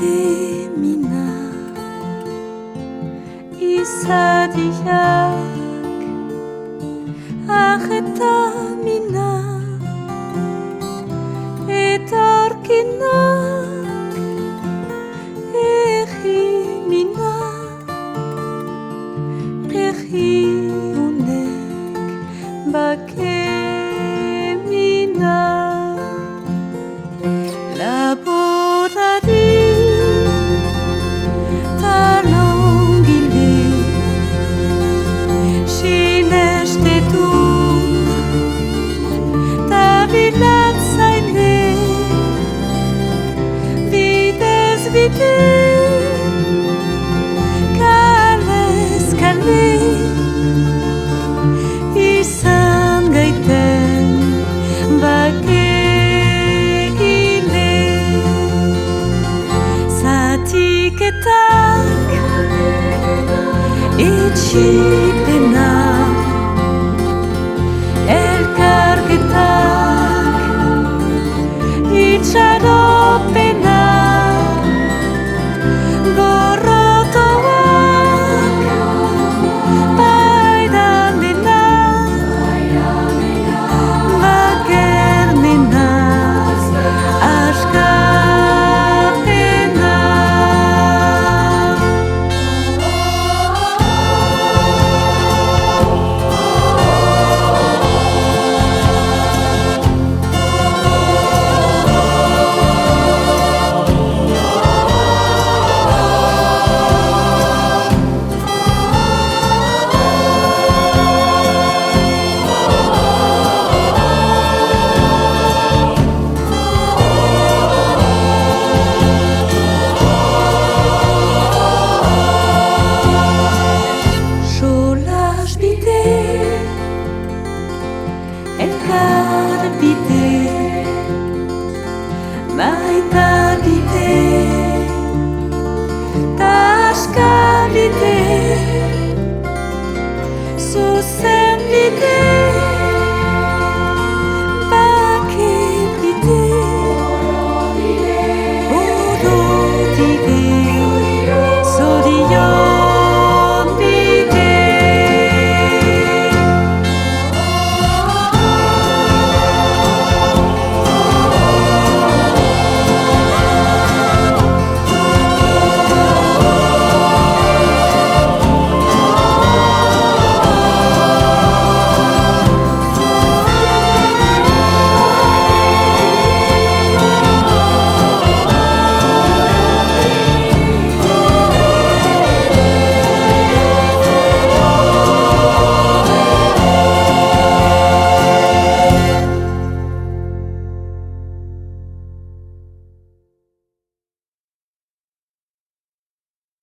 mina izadiak arreta mina etorkinak erri mina erri unek bake mina laborari talongile sinestetu tabilatzaile bidez bide kalez kale izan gaiten bakegile zatiketak itxipena elkarketak itxaropena gorrotoak baidamena bakernena askapena elkar bide, baita bide, taska bide, zuzen